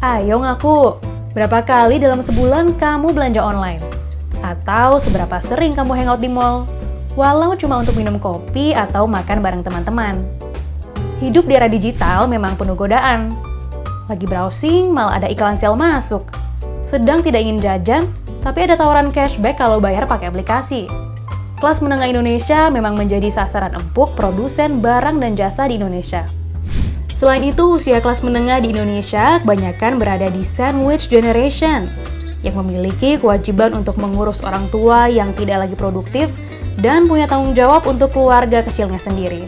Ayo ngaku, berapa kali dalam sebulan kamu belanja online? Atau seberapa sering kamu hangout di mall? Walau cuma untuk minum kopi atau makan bareng teman-teman. Hidup di era digital memang penuh godaan. Lagi browsing, malah ada iklan sale masuk. Sedang tidak ingin jajan, tapi ada tawaran cashback kalau bayar pakai aplikasi. Kelas menengah Indonesia memang menjadi sasaran empuk produsen barang dan jasa di Indonesia. Selain itu, usia kelas menengah di Indonesia kebanyakan berada di sandwich generation, yang memiliki kewajiban untuk mengurus orang tua yang tidak lagi produktif dan punya tanggung jawab untuk keluarga kecilnya sendiri.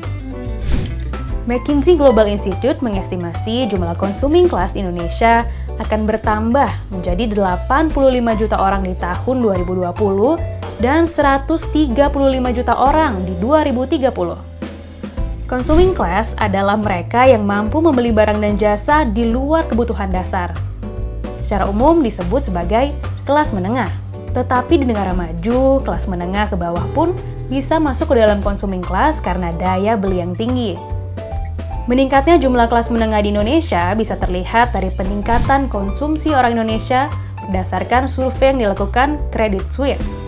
McKinsey Global Institute mengestimasi jumlah consuming class Indonesia akan bertambah menjadi 85 juta orang di tahun 2020 dan 135 juta orang di 2030. Consuming class adalah mereka yang mampu membeli barang dan jasa di luar kebutuhan dasar. Secara umum disebut sebagai kelas menengah. Tetapi di negara maju, kelas menengah ke bawah pun bisa masuk ke dalam consuming class karena daya beli yang tinggi. Meningkatnya jumlah kelas menengah di Indonesia bisa terlihat dari peningkatan konsumsi orang Indonesia berdasarkan survei yang dilakukan Credit Suisse.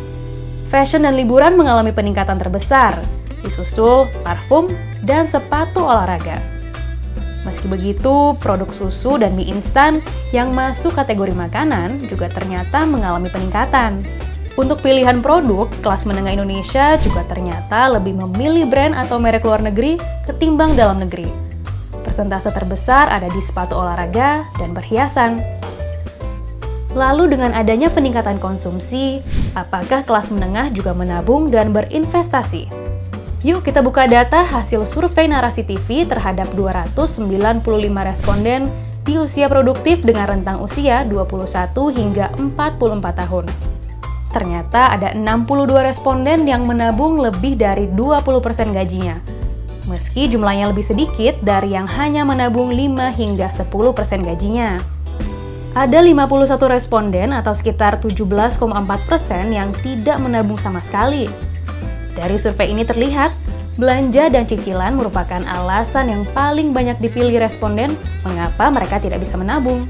Fashion dan liburan mengalami peningkatan terbesar, disusul parfum dan sepatu olahraga. Meski begitu, produk susu dan mie instan yang masuk kategori makanan juga ternyata mengalami peningkatan. Untuk pilihan produk, kelas menengah Indonesia juga ternyata lebih memilih brand atau merek luar negeri ketimbang dalam negeri. Persentase terbesar ada di sepatu olahraga dan perhiasan. Lalu dengan adanya peningkatan konsumsi, apakah kelas menengah juga menabung dan berinvestasi? Yuk kita buka data hasil survei Narasi TV terhadap 295 responden di usia produktif dengan rentang usia 21 hingga 44 tahun. Ternyata ada 62 responden yang menabung lebih dari 20% gajinya, meski jumlahnya lebih sedikit dari yang hanya menabung 5 hingga 10% gajinya. Ada 51 responden atau sekitar 17,4% yang tidak menabung sama sekali. Dari survei ini terlihat, belanja dan cicilan merupakan alasan yang paling banyak dipilih responden mengapa mereka tidak bisa menabung.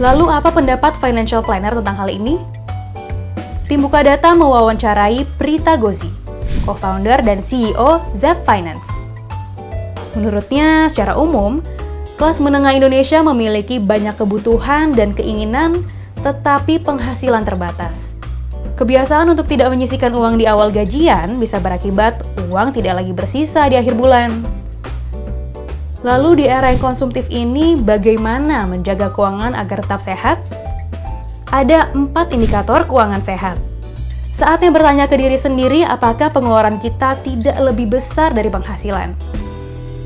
Lalu apa pendapat financial planner tentang hal ini? Tim Buka Data mewawancarai Prita Gozi, co-founder dan CEO Zep Finance. Menurutnya, secara umum, kelas menengah Indonesia memiliki banyak kebutuhan dan keinginan, tetapi penghasilan terbatas. Kebiasaan untuk tidak menyisihkan uang di awal gajian bisa berakibat uang tidak lagi bersisa di akhir bulan. Lalu di era yang konsumtif ini, bagaimana menjaga keuangan agar tetap sehat? Ada 4 indikator keuangan sehat. Saatnya bertanya ke diri sendiri apakah pengeluaran kita tidak lebih besar dari penghasilan.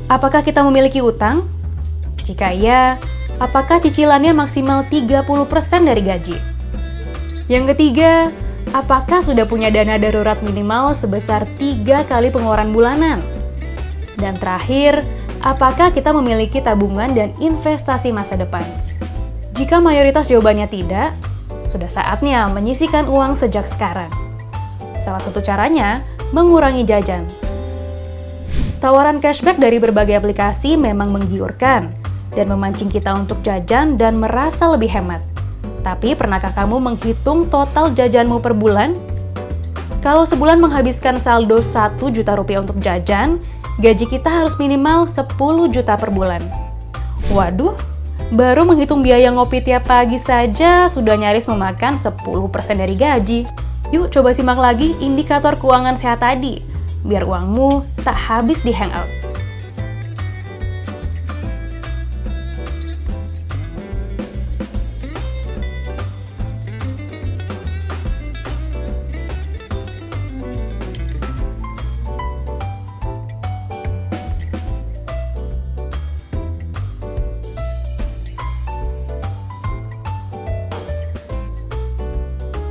Apakah kita memiliki utang? Jika iya, apakah cicilannya maksimal 30% dari gaji? Yang ketiga, apakah sudah punya dana darurat minimal sebesar 3 kali pengeluaran bulanan? Dan terakhir, apakah kita memiliki tabungan dan investasi masa depan? Jika mayoritas jawabannya tidak, sudah saatnya menyisihkan uang sejak sekarang. Salah satu caranya, mengurangi jajan. Tawaran cashback dari berbagai aplikasi memang menggiurkan dan memancing kita untuk jajan dan merasa lebih hemat. Tapi pernahkah kamu menghitung total jajanmu per bulan? Kalau sebulan menghabiskan saldo 1 juta rupiah untuk jajan, gaji kita harus minimal 10 juta per bulan. Waduh, baru menghitung biaya ngopi tiap pagi saja sudah nyaris memakan 10% dari gaji. Yuk coba simak lagi indikator keuangan sehat tadi, biar uangmu tak habis di hangout.